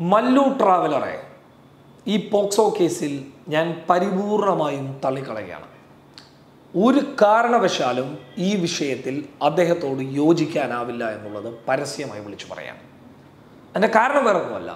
മല്ലു ട്രാവലറെ ഈ പോക്സോ കേസിൽ ഞാൻ പരിപൂർണമായും തള്ളിക്കളയുകയാണ്. ഒരു കാരണവശാലും ഈ വിഷയത്തിൽ അദ്ദേഹത്തോട് യോജിക്കാനാവില്ല എന്നുള്ളത് പരസ്യമായി വിളിച്ചു പറയാം. അതിൻ്റെ കാരണം വേറെ ഒന്നുമല്ല,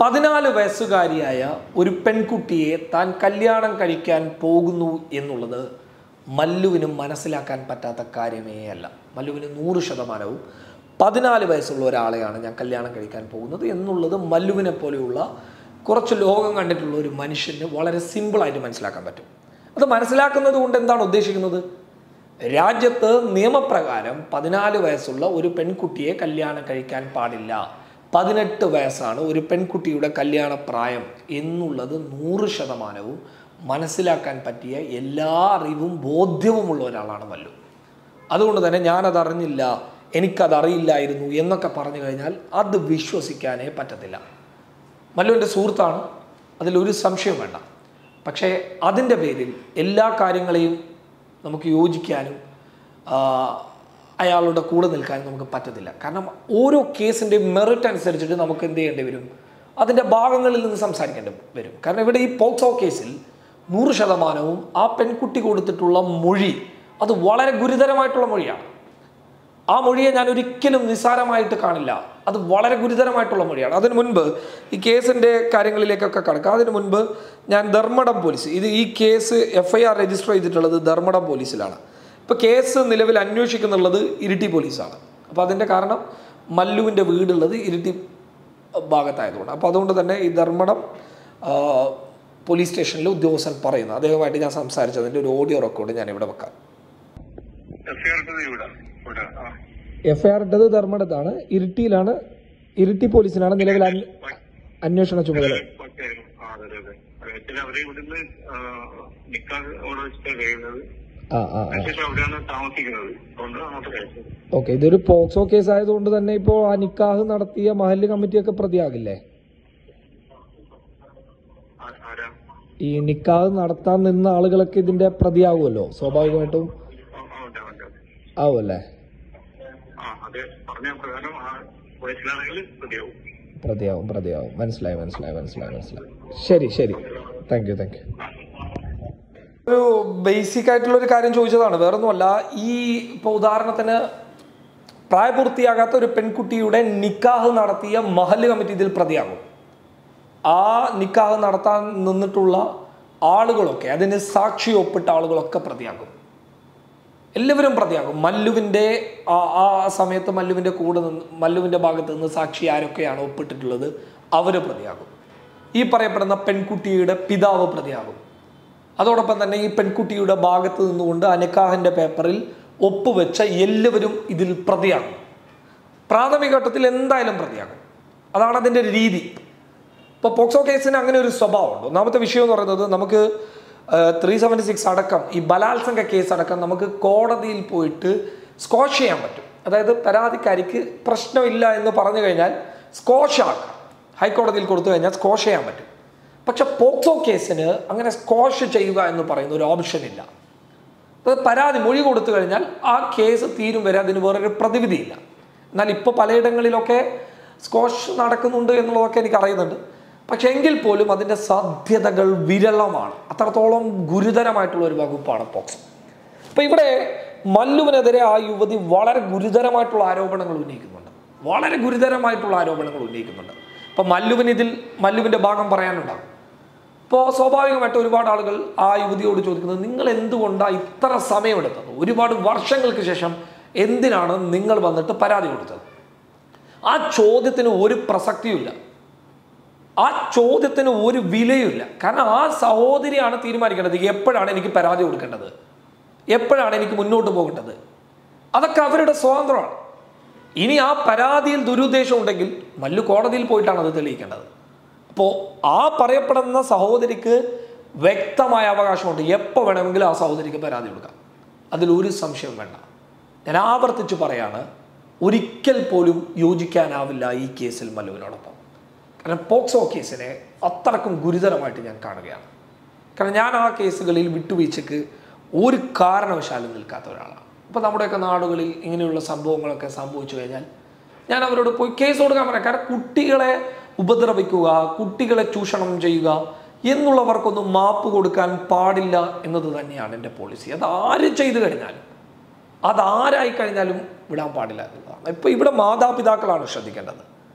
14 വയസ്സുകാരിയായ ഒരു പെൺകുട്ടിയെ താൻ കല്യാണം കഴിക്കാൻ പോകുന്നു എന്നുള്ളത് മല്ലുവിന് മനസ്സിലാക്കാൻ പറ്റാത്ത കാര്യമേ അല്ല. മല്ലുവിന് 100% 14 വയസ്സുള്ള ഒരാളെയാണ് ഞാൻ കല്യാണം കഴിക്കാൻ പോകുന്നത് എന്നുള്ളത് മല്ലുവിനെ പോലെയുള്ള കുറച്ച് ലോകം കണ്ടിട്ടുള്ള ഒരു മനുഷ്യന് വളരെ സിമ്പിളായിട്ട് മനസ്സിലാക്കാൻ പറ്റും. അത് മനസ്സിലാക്കുന്നത് കൊണ്ട് എന്താണ് ഉദ്ദേശിക്കുന്നത്? രാജ്യത്ത് നിയമപ്രകാരം 14 വയസ്സുള്ള ഒരു പെൺകുട്ടിയെ കല്യാണം കഴിക്കാൻ പാടില്ല. 18 വയസ്സാണ് ഒരു പെൺകുട്ടിയുടെ കല്യാണ പ്രായം എന്നുള്ളത് 100% മനസ്സിലാക്കാൻ പറ്റിയ എല്ലാ അറിവും ബോധ്യവുമുള്ള ഒരാളാണ് മല്ലു. അതുകൊണ്ട് തന്നെ ഞാനതറിഞ്ഞില്ല, എനിക്കതറിയില്ലായിരുന്നു എന്നൊക്കെ പറഞ്ഞു കഴിഞ്ഞാൽ അത് വിശ്വസിക്കാനേ പറ്റത്തില്ല. മല്ലുവിൻ്റെ സുഹൃത്താണ്, അതിലൊരു സംശയം വേണ്ട. പക്ഷേ അതിൻ്റെ പേരിൽ എല്ലാ കാര്യങ്ങളെയും നമുക്ക് യോജിക്കാനും അയാളുടെ കൂടെ നിൽക്കാനും നമുക്ക് പറ്റത്തില്ല. കാരണം ഓരോ കേസിൻ്റെ മെറിറ്റ് അനുസരിച്ചിട്ട് നമുക്ക് എന്ത് ചെയ്യേണ്ടി വരും, അതിൻ്റെ ഭാഗങ്ങളിൽ നിന്ന് സംസാരിക്കേണ്ടി വരും. കാരണം ഇവിടെ ഈ പോക്സോ കേസിൽ 100% ആ പെൺകുട്ടി കൊടുത്തിട്ടുള്ള മൊഴി അത് വളരെ ഗുരുതരമായിട്ടുള്ള മൊഴിയാണ്. ആ മൊഴിയെ ഞാൻ ഒരിക്കലും നിസ്സാരമായിട്ട് കാണില്ല. അത് വളരെ ഗുരുതരമായിട്ടുള്ള മൊഴിയാണ്. അതിനു മുൻപ് ഈ കേസിൻ്റെ കാര്യങ്ങളിലേക്കൊക്കെ കടക്കാം. അതിനു മുൻപ് ഞാൻ ധർമ്മടം പോലീസ്, ഈ കേസ് FIR രജിസ്റ്റർ ചെയ്തിട്ടുള്ളത് ധർമ്മടം പോലീസിലാണ്. ഇപ്പോൾ കേസ് നിലവിൽ അന്വേഷിക്കുന്നുള്ളത് ഇരിട്ടി പോലീസാണ്. അപ്പോൾ അതിൻ്റെ കാരണം മല്ലുവിൻ്റെ വീടുള്ളത് ഇരിട്ടി ഭാഗത്തായതുകൊണ്ട്. അപ്പോൾ അതുകൊണ്ട് തന്നെ ഈ ധർമ്മടം പോലീസ് സ്റ്റേഷനിലെ ഉദ്യോഗസ്ഥൻ പറയുന്നു, അദ്ദേഹമായിട്ട് ഞാൻ സംസാരിച്ചതിൻ്റെ ഒരു ഓഡിയോ റെക്കോർഡ് ഞാൻ ഇവിടെ വെക്കാം. FIR ഇട്ടത് ധർമ്മടത്താണ്, ഇരിട്ടിയിലാണ്. ഇരിട്ടി പോലീസിനാണ് നിലവിൽ അന്വേഷണ ചുമതല. ഓക്കെ, ഇതൊരു പോക്സോ കേസ് ആയതുകൊണ്ട് തന്നെ ഇപ്പോൾ ആ നിക്കാഹ് നടത്തിയ മഹല്ല് കമ്മിറ്റിയൊക്കെ പ്രതിയാകില്ലേ? ഈ നിക്കാഹ് നടത്താൻ നിന്ന ആളുകളൊക്കെ ഇതിന്റെ പ്രതിയാകുമല്ലോ സ്വാഭാവികമായിട്ടും. ആവുമല്ലേ? പ്രതിയാവും. മനസ്സിലായി. ശരി. Thank you. ഒരു ബേസിക് ആയിട്ടുള്ള ഒരു കാര്യം ചോദിച്ചതാണ്, വേറൊന്നുമല്ല. ഈ ഇപ്പോൾ ഉദാഹരണത്തിന് പ്രായപൂർത്തിയാകാത്ത ഒരു പെൺകുട്ടിയുടെ നിക്കാഹ് നടത്തിയ മഹല്ല് കമ്മിറ്റി ഇതിൽ പ്രതിയാകും. ആ നിക്കാഹ് നടത്താൻ നിന്നിട്ടുള്ള ആളുകളൊക്കെ, അതിന് സാക്ഷി ഒപ്പിട്ട ആളുകളൊക്കെ പ്രതിയാകും. എല്ലാവരും പ്രതിയാകും. മല്ലുവിൻ്റെ ആ സമയത്ത് മല്ലുവിൻ്റെ കൂടെ നിന്ന്, മല്ലുവിൻ്റെ ഭാഗത്ത് നിന്ന് സാക്ഷി ആരൊക്കെയാണ് ഒപ്പിട്ടിട്ടുള്ളത് അവർ പ്രതിയാകും. ഈ പറയപ്പെടുന്ന പെൺകുട്ടിയുടെ പിതാവ് പ്രതിയാകും. അതോടൊപ്പം തന്നെ ഈ പെൺകുട്ടിയുടെ ഭാഗത്ത് നിന്നുകൊണ്ട് നിക്കാഹിൻ്റെ പേപ്പറിൽ ഒപ്പുവെച്ച എല്ലാവരും ഇതിൽ പ്രതിയാകും. പ്രാഥമിക ഘട്ടത്തിൽ എന്തായാലും പ്രതിയാകും. അതാണ് അതിൻ്റെ രീതി. ഇപ്പോൾ പോക്സോ കേസിന് അങ്ങനെ ഒരു സ്വഭാവമുണ്ട്. ഒന്നാമത്തെ വിഷയം എന്ന് പറയുന്നത്, നമുക്ക് 376 അടക്കം ഈ ബലാത്സംഗ കേസ് അടക്കം നമുക്ക് കോടതിയിൽ പോയിട്ട് സ്ക്വാഷ് ചെയ്യാൻ പറ്റും. അതായത് പരാതിക്കാരിക്ക് പ്രശ്നമില്ല എന്ന് പറഞ്ഞു കഴിഞ്ഞാൽ സ്ക്വാഷ് ആക്കാം. ഹൈക്കോടതിയിൽ കൊടുത്തു കഴിഞ്ഞാൽ സ്ക്വാഷ് ചെയ്യാൻ പറ്റും. പക്ഷെ പോക്സോ കേസിന് അങ്ങനെ സ്ക്വാഷ് ചെയ്യുക എന്ന് പറയുന്ന ഒരു ഓപ്ഷൻ ഇല്ല. അത് പരാതി മൊഴി കൊടുത്തു കഴിഞ്ഞാൽ ആ കേസ് തീരും വരെ അതിന് വേറൊരു പ്രതിവിധിയില്ല. എന്നാൽ ഇപ്പോൾ പലയിടങ്ങളിലൊക്കെ സ്ക്വാഷ് നടക്കുന്നുണ്ട് എന്നുള്ളതൊക്കെ എനിക്ക് അറിയുന്നുണ്ട്. പക്ഷെ എങ്കിൽ പോലും അതിൻ്റെ സാധ്യതകൾ വിരളമാണ്. അത്രത്തോളം ഗുരുതരമായിട്ടുള്ള ഒരു വകുപ്പാണ് പോക്സോ. അപ്പോൾ ഇവിടെ മല്ലുവിനെതിരെ ആ യുവതി വളരെ ഗുരുതരമായിട്ടുള്ള ആരോപണങ്ങൾ ഉന്നയിക്കുന്നുണ്ട്. അപ്പോൾ മല്ലുവിൻ്റെ ഭാഗം പറയാനുണ്ടാകും. ഇപ്പോൾ സ്വാഭാവികമായിട്ട് ഒരുപാട് ആളുകൾ ആ യുവതിയോട് ചോദിക്കുന്നത്, നിങ്ങൾ എന്തുകൊണ്ടാണ് ഇത്ര സമയമെടുത്തത്? ഒരുപാട് വർഷങ്ങൾക്ക് ശേഷം എന്തിനാണ് നിങ്ങൾ വന്നിട്ട് പരാതി കൊടുത്തത്? ആ ചോദ്യത്തിന് ഒരു പ്രസക്തിയുമില്ല. ആ ചോദ്യത്തിന് ഒരു വിലയുമില്ല. കാരണം ആ സഹോദരിയാണ് തീരുമാനിക്കേണ്ടത് എപ്പോഴാണ് എനിക്ക് പരാതി കൊടുക്കേണ്ടത്, എപ്പോഴാണ് എനിക്ക് മുന്നോട്ട് പോകേണ്ടത്. അതൊക്കെ അവരുടെ സ്വാതന്ത്ര്യമാണ്. ഇനി ആ പരാതിയിൽ ദുരുദ്ദേശം ഉണ്ടെങ്കിൽ മല്ലു കോടതിയിൽ പോയിട്ടാണ് അത് തെളിയിക്കേണ്ടത്. അപ്പോൾ ആ പറയപ്പെടുന്ന സഹോദരിക്ക് വ്യക്തമായ അവകാശമുണ്ട്. എപ്പോൾ വേണമെങ്കിലും ആ സഹോദരിക്ക് പരാതി കൊടുക്കാം. അതിലൊരു സംശയം വേണ്ട. ഞാൻ ആവർത്തിച്ച് പറയാണ്, ഒരിക്കൽ പോലും യോജിക്കാനാവില്ല ഈ കേസിൽ മല്ലുവിനോടൊപ്പം. കാരണം പോക്സോ കേസിനെ അത്രക്കും ഗുരുതരമായിട്ട് ഞാൻ കാണുകയാണ്. കാരണം ഞാൻ ആ കേസുകളിൽ വിട്ടുവീഴ്ചയ്ക്ക് ഒരു കാരണവശാലും നിൽക്കാത്ത ഒരാളാണ്. ഇപ്പോൾ നമ്മുടെയൊക്കെ നാടുകളിൽ ഇങ്ങനെയുള്ള സംഭവങ്ങളൊക്കെ സംഭവിച്ചു കഴിഞ്ഞാൽ ഞാൻ അവരോട് പോയി കേസ് കൊടുക്കാൻ പറയാം. കാരണം കുട്ടികളെ ഉപദ്രവിക്കുക, കുട്ടികളെ ചൂഷണം ചെയ്യുക എന്നുള്ളവർക്കൊന്നും മാപ്പ് കൊടുക്കാൻ പാടില്ല എന്നത് തന്നെയാണ് എൻ്റെ പോളിസി. അതാരും ചെയ്തു കഴിഞ്ഞാലും, അതാരായി കഴിഞ്ഞാലും വിടാൻ പാടില്ല എന്നുള്ളതാണ്. ഇപ്പോൾ ഇവിടെ മാതാപിതാക്കളാണ് ശ്രദ്ധിക്കേണ്ടത്.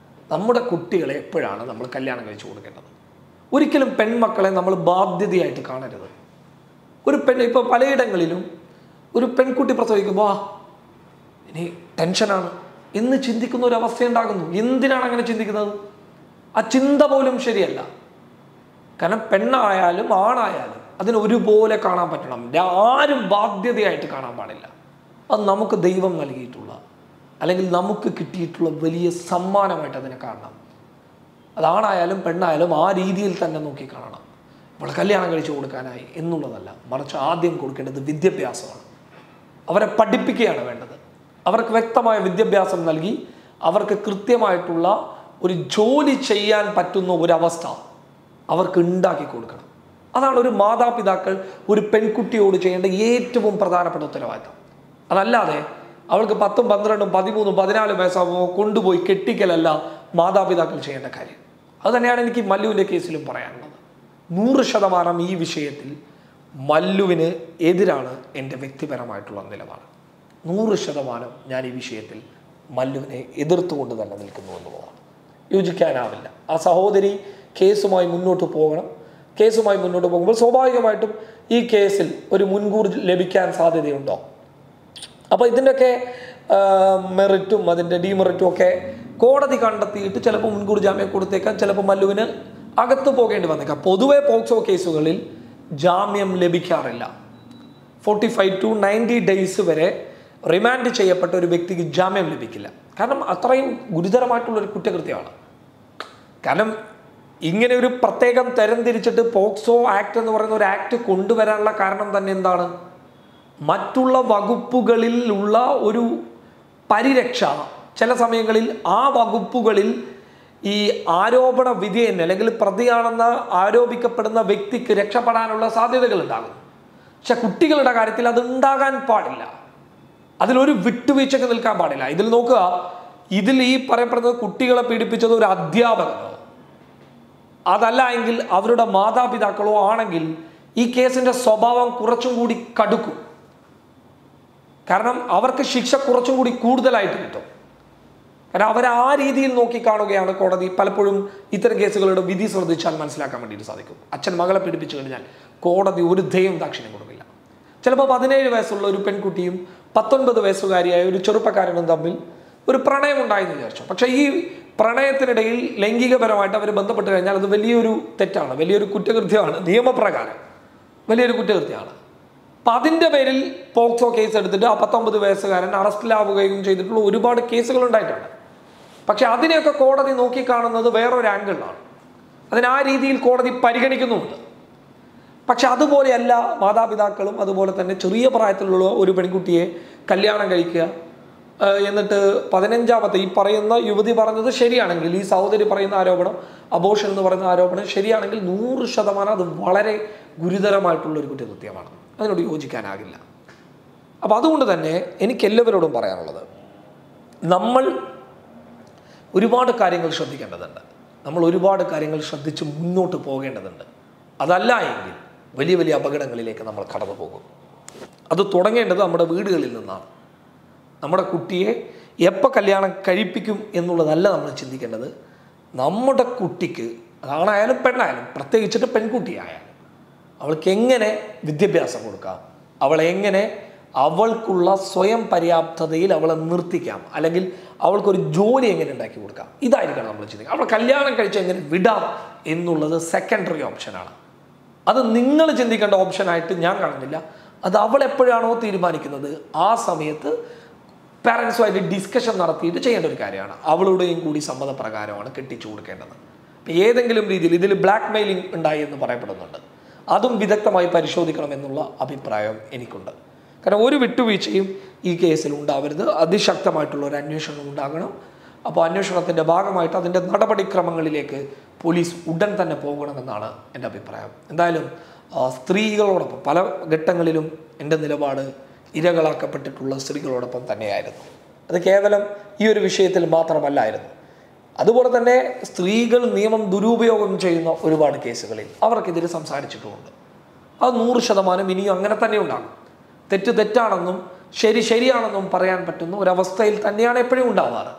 നമ്മുടെ കുട്ടികളെ എപ്പോഴാണ് നമ്മൾ കല്യാണം കഴിച്ചു കൊടുക്കേണ്ടത്? ഒരിക്കലും പെൺമക്കളെ നമ്മൾ ബാധ്യതയായിട്ട് കാണരുത്. ഒരു ഇപ്പോൾ പലയിടങ്ങളിലും ഒരു പെൺകുട്ടി പ്രസവിക്കുമ്പോൾ ഇനി ടെൻഷനാണ് എന്ന് ചിന്തിക്കുന്ന ഒരു അവസ്ഥയുണ്ടാകുന്നു. എന്തിനാണ് അങ്ങനെ ചിന്തിക്കുന്നത്? ആ ചിന്ത പോലും ശരിയല്ല. കാരണം പെണ്ണായാലും ആണായാലും അതിന് ഒരുപോലെ കാണാൻ പറ്റണം. ആരും ബാധ്യതയായിട്ട് കാണാൻ പാടില്ല. അത് നമുക്ക് ദൈവം നൽകിയിട്ടുള്ള, അല്ലെങ്കിൽ നമുക്ക് കിട്ടിയിട്ടുള്ള വലിയ സമ്മാനമായിട്ട് അതിനെ കാണണം. അതാണായാലും പെണ്ണായാലും ആ രീതിയിൽ തന്നെ നോക്കി കാണണം. അവളെ കല്യാണം കഴിച്ചു കൊടുക്കാനായി എന്നുള്ളതല്ല, മറിച്ച് ആദ്യം കൊടുക്കേണ്ടത് വിദ്യാഭ്യാസമാണ്. അവരെ പഠിപ്പിക്കുകയാണ് വേണ്ടത്. അവർക്ക് വ്യക്തമായ വിദ്യാഭ്യാസം നൽകി അവർക്ക് കൃത്യമായിട്ടുള്ള ഒരു ജോലി ചെയ്യാൻ പറ്റുന്ന ഒരവസ്ഥ അവർക്ക് ഉണ്ടാക്കി കൊടുക്കണം. അതാണ് ഒരു മാതാപിതാക്കൾ ഒരു പെൺകുട്ടിയോട് ചെയ്യേണ്ട ഏറ്റവും പ്രധാനപ്പെട്ട ഉത്തരവാദിത്തം. അതല്ലാതെ അവൾക്ക് 10, 12, 13, 14 വയസ്സാകുമ്പോൾ കൊണ്ടുപോയി കെട്ടിക്കലല്ല മാതാപിതാക്കൾ ചെയ്യേണ്ട കാര്യം. അത് തന്നെയാണ് എനിക്ക് മല്ലുവിൻ്റെ കേസിലും പറയാനുള്ളത്. 100% ഈ വിഷയത്തിൽ മല്ലുവിന് എതിരാണ് എൻ്റെ വ്യക്തിപരമായിട്ടുള്ള നിലപാട്. 100% ഞാൻ ഈ വിഷയത്തിൽ മല്ലുവിനെ എതിർത്തുകൊണ്ട് തന്നെ നിൽക്കുന്നു എന്നുള്ളതാണ്. യോജിക്കാനാവില്ല. ആ സഹോദരി കേസുമായി മുന്നോട്ട് പോകണം. കേസുമായി മുന്നോട്ട് പോകുമ്പോൾ സ്വാഭാവികമായിട്ടും ഈ കേസിൽ ഒരു മുൻകൂർ ലഭിക്കാൻ സാധ്യതയുണ്ടോ? അപ്പോൾ ഇതിൻ്റെയൊക്കെ മെറിറ്റും അതിൻ്റെ ഡിമെറിറ്റും ഒക്കെ കോടതി കണ്ടെത്തിയിട്ട് ചിലപ്പോൾ മുൻകൂർ ജാമ്യം കൊടുത്തേക്കാം. ചിലപ്പോൾ മല്ലുവിന് അകത്ത് പോകേണ്ടി വന്നേക്കാം. പൊതുവെ പോക്സോ കേസുകളിൽ ജാമ്യം ലഭിക്കാറില്ല. 45 to 90 ഡേയ്സ് വരെ റിമാൻഡ് ചെയ്യപ്പെട്ട ഒരു വ്യക്തിക്ക് ജാമ്യം ലഭിക്കില്ല. കാരണം അത്രയും ഗുരുതരമായിട്ടുള്ളൊരു കുറ്റകൃത്യമാണ്. കാരണം ഇങ്ങനെ ഒരു പ്രത്യേകം തരംതിരിച്ചിട്ട് പോക്സോ ആക്ട് എന്ന് പറയുന്ന ഒരു ആക്ട് കൊണ്ടുവരാനുള്ള കാരണം തന്നെ എന്താണ്? മറ്റുള്ള വകുപ്പുകളിലുള്ള ഒരു പരിരക്ഷ ചില സമയങ്ങളിൽ ആ വകുപ്പുകളിൽ ഈ ആരോപണ വിധേയന് അല്ലെങ്കിൽ പ്രതിയാണെന്ന് ആരോപിക്കപ്പെടുന്ന വ്യക്തിക്ക് രക്ഷപ്പെടാനുള്ള സാധ്യതകൾ ഉണ്ടാകും. പക്ഷെ കുട്ടികളുടെ കാര്യത്തിൽ അത് ഉണ്ടാകാൻ പാടില്ല. അതിലൊരു വിട്ടുവീഴ്ചക്ക് നിൽക്കാൻ പാടില്ല. ഇതിൽ നോക്കുക, ഇതിൽ ഈ പറയപ്പെടുന്നത് കുട്ടികളെ പീഡിപ്പിച്ചത് ഒരു അധ്യാപകനോ അതല്ല എങ്കിൽ അവരുടെ മാതാപിതാക്കളോ ആണെങ്കിൽ ഈ കേസിന്റെ സ്വഭാവം കുറച്ചും കൂടി കടുക്കും. കാരണം അവർക്ക് ശിക്ഷ കുറച്ചും കൂടി കൂടുതലായിട്ട് കിട്ടും. കാരണം അവർ ആ രീതിയിൽ നോക്കിക്കാണുകയാണ് കോടതി. പലപ്പോഴും ഇത്തരം കേസുകളുടെ വിധി ശ്രദ്ധിച്ചാൽ മനസ്സിലാക്കാൻ വേണ്ടിയിട്ട് സാധിക്കും. അച്ഛൻ മകളെ പീഡിപ്പിച്ചു കഴിഞ്ഞാൽ കോടതി ഒരു ദയം ദാക്ഷിണ്യം കൊടുക്കില്ല. ചിലപ്പോൾ 17 വയസ്സുള്ള ഒരു പെൺകുട്ടിയും 19 വയസ്സുകാരിയായ ഒരു ചെറുപ്പക്കാരനും തമ്മിൽ ഒരു പ്രണയം ഉണ്ടായെന്ന് വിചാരിച്ചു. പക്ഷേ ഈ പ്രണയത്തിനിടയിൽ ലൈംഗികപരമായിട്ട് അവർ ബന്ധപ്പെട്ട് കഴിഞ്ഞാൽ അത് വലിയൊരു തെറ്റാണ്, വലിയൊരു കുറ്റകൃത്യമാണ്. നിയമപ്രകാരം വലിയൊരു കുറ്റകൃത്യമാണ്. അപ്പം അതിൻ്റെ പേരിൽ പോക്സോ കേസ് എടുത്തിട്ട് ആ 19 വയസ്സുകാരൻ അറസ്റ്റിലാവുകയും ചെയ്തിട്ടുള്ള ഒരുപാട് കേസുകൾ ഉണ്ടായിട്ടുണ്ട്. പക്ഷെ അതിനെയൊക്കെ കോടതി നോക്കിക്കാണുന്നത് വേറൊരു ആംഗിളിലാണ്. അതിന് ആ രീതിയിൽ കോടതി പരിഗണിക്കുന്നുമുണ്ട്. പക്ഷെ അതുപോലെയല്ല മാതാപിതാക്കളും അതുപോലെ തന്നെ ചെറിയ പ്രായത്തിലുള്ള ഒരു പെൺകുട്ടിയെ കല്യാണം കഴിക്കുക, എന്നിട്ട് 15ാമത്തെ ഈ പറയുന്ന യുവതി പറഞ്ഞത് ശരിയാണെങ്കിൽ, ഈ സഹോദരി പറയുന്ന ആരോപണം, അബോർഷൻ എന്ന് പറയുന്ന ആരോപണം ശരിയാണെങ്കിൽ 100% അത് വളരെ ഗുരുതരമായിട്ടുള്ളൊരു കുറ്റകൃത്യമാണ്. അതിനോട് യോജിക്കാനാകില്ല. അപ്പം അതുകൊണ്ട് തന്നെ എനിക്ക് എല്ലാവരോടും പറയാനുള്ളത്, നമ്മൾ ഒരുപാട് കാര്യങ്ങൾ ശ്രദ്ധിക്കേണ്ടതുണ്ട്. നമ്മൾ ഒരുപാട് കാര്യങ്ങൾ ശ്രദ്ധിച്ച് മുന്നോട്ട് പോകേണ്ടതുണ്ട്. അതല്ല എങ്കിൽ വലിയ വലിയ അപകടങ്ങളിലേക്ക് നമ്മൾ കടന്നു പോകും. അത് തുടങ്ങേണ്ടത് നമ്മുടെ വീടുകളിൽ നിന്നാണ്. നമ്മുടെ കുട്ടിയെ എപ്പോൾ കല്യാണം കഴിപ്പിക്കും എന്നുള്ളതല്ല നമ്മൾ ചിന്തിക്കേണ്ടത്. നമ്മുടെ കുട്ടിക്ക്, ആണായാലും പെണ്ണായാലും, പ്രത്യേകിച്ചിട്ട് പെൺകുട്ടിയായാലും, അവൾക്ക് എങ്ങനെ വിദ്യാഭ്യാസം കൊടുക്കാം, അവളെ എങ്ങനെ അവൾക്കുള്ള സ്വയം പര്യാപ്തതയിൽ അവളെ നിർത്തിക്കാം, അല്ലെങ്കിൽ അവൾക്കൊരു ജോലി എങ്ങനെ ഉണ്ടാക്കി കൊടുക്കാം, ഇതായിരിക്കണം നമ്മൾ ചിന്തിക്കുക. അവളെ കല്യാണം കഴിച്ച് എങ്ങനെ വിടാം എന്നുള്ളത് സെക്കൻഡറി ഓപ്ഷനാണ്. അത് നിങ്ങൾ ചിന്തിക്കേണ്ട ഓപ്ഷനായിട്ട് ഞാൻ കാണുന്നില്ല. അത് അവൾ എപ്പോഴാണോ തീരുമാനിക്കുന്നത് ആ സമയത്ത് പാരൻസുമായിട്ട് ഡിസ്കഷൻ നടത്തിയിട്ട് ചെയ്യേണ്ട ഒരു കാര്യമാണ്. അവളുടെയും കൂടി സമ്മതപ്രകാരമാണ് കെട്ടിച്ചു കൊടുക്കേണ്ടത്. ഇപ്പം ഏതെങ്കിലും രീതിയിൽ ഇതിൽ ബ്ലാക്ക് മെയിലിംഗ് ഉണ്ടായി എന്ന് പറയപ്പെടുന്നുണ്ട്. അതും വിദഗ്ധമായി പരിശോധിക്കണമെന്നുള്ള അഭിപ്രായം എനിക്കുണ്ട്. കാരണം ഒരു വിട്ടുവീഴ്ചയും ഈ കേസിൽ ഉണ്ടാവരുത്. അതിശക്തമായിട്ടുള്ള ഒരു അന്വേഷണം ഉണ്ടാകണം. അപ്പോൾ അന്വേഷണത്തിൻ്റെ ഭാഗമായിട്ട് അതിൻ്റെ നടപടിക്രമങ്ങളിലേക്ക് പോലീസ് ഉടൻ തന്നെ പോകണമെന്നാണ് എൻ്റെ അഭിപ്രായം. എന്തായാലും സ്ത്രീകളോടൊപ്പം പല ഘട്ടങ്ങളിലും എൻ്റെ നിലപാട് ഇരകളാക്കപ്പെട്ടിട്ടുള്ള സ്ത്രീകളോടൊപ്പം തന്നെയായിരുന്നു. അത് കേവലം ഈ ഒരു വിഷയത്തിൽ മാത്രമല്ലായിരുന്നു. അതുപോലെ തന്നെ സ്ത്രീകൾ നിയമം ദുരുപയോഗം ചെയ്യുന്ന ഒരുപാട് കേസുകളിൽ അവർക്കെതിരെ സംസാരിച്ചിട്ടുമുണ്ട്. അത് 100% ഇനിയും അങ്ങനെ തന്നെ ഉണ്ടാകും. തെറ്റ് തെറ്റാണെന്നും ശരിയാണെന്നും പറയാൻ പറ്റുന്ന ഒരവസ്ഥയിൽ തന്നെയാണ് എപ്പോഴും ഉണ്ടാവാറ്.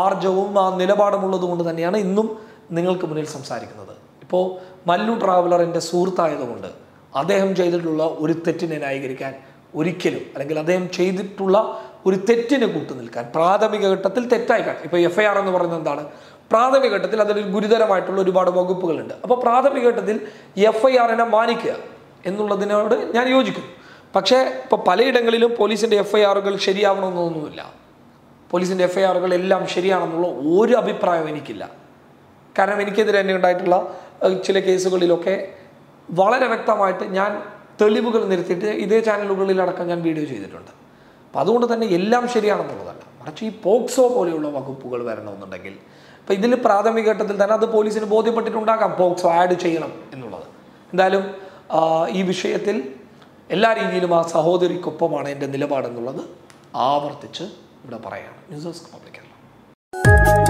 ആർജവും ആ നിലപാടുമുള്ളത് കൊണ്ട് തന്നെയാണ് ഇന്നും നിങ്ങൾക്ക് മുന്നിൽ സംസാരിക്കുന്നത്. ഇപ്പോൾ മല്ലു ട്രാവലർ എൻ്റെ സുഹൃത്തായതുകൊണ്ട് അദ്ദേഹം ചെയ്തിട്ടുള്ള ഒരു തെറ്റിനെ ന്യായീകരിക്കാൻ ഒരിക്കലും, അല്ലെങ്കിൽ അദ്ദേഹം ചെയ്തിട്ടുള്ള ഒരു തെറ്റിന് കൂട്ടുനിൽക്കാൻ പ്രാഥമിക ഘട്ടത്തിൽ തെറ്റായി കാണും. ഇപ്പോൾ FIR എന്ന് പറയുന്നത് എന്താണ്? പ്രാഥമിക ഘട്ടത്തിൽ അതിൽ ഗുരുതരമായിട്ടുള്ള ഒരുപാട് വകുപ്പുകളുണ്ട്. അപ്പോൾ പ്രാഥമിക ഘട്ടത്തിൽ FIRനെ മാനിക്കുക എന്നുള്ളതിനോട് ഞാൻ യോജിക്കുന്നു. പക്ഷേ ഇപ്പോൾ പലയിടങ്ങളിലും പോലീസിൻ്റെ FIRകൾ ശരിയാവണമെന്നൊന്നുമില്ല. പോലീസിൻ്റെ FIRകൾ എല്ലാം ശരിയാണെന്നുള്ള ഒരു അഭിപ്രായം എനിക്കില്ല. കാരണം എനിക്കെതിരെ തന്നെ ഉണ്ടായിട്ടുള്ള ചില കേസുകളിലൊക്കെ വളരെ വ്യക്തമായിട്ട് ഞാൻ തെളിവുകൾ നിരത്തിയിട്ട് ഇതേ ചാനലുകളിലടക്കം ഞാൻ വീഡിയോ ചെയ്തിട്ടുണ്ട്. അപ്പം അതുകൊണ്ട് തന്നെ എല്ലാം ശരിയാണെന്നുള്ളതല്ല, മറിച്ച് ഈ പോക്സോ പോലെയുള്ള വകുപ്പുകൾ വരണമെന്നുണ്ടെങ്കിൽ ഇപ്പം ഇതിൽ പ്രാഥമിക ഘട്ടത്തിൽ തന്നെ അത് പോലീസിന് ബോധ്യപ്പെട്ടിട്ടുണ്ടാകാം പോക്സോ ആഡ് ചെയ്യണം എന്നുള്ളത്. എന്തായാലും ഈ വിഷയത്തിൽ എല്ലാ രീതിയിലും ആ സഹോദരിക്കൊപ്പമാണ് എൻ്റെ നിലപാടെന്നുള്ളത് ആവർത്തിച്ച് ഇവിടെ പറയുകയാണ്. News desk public Kerala.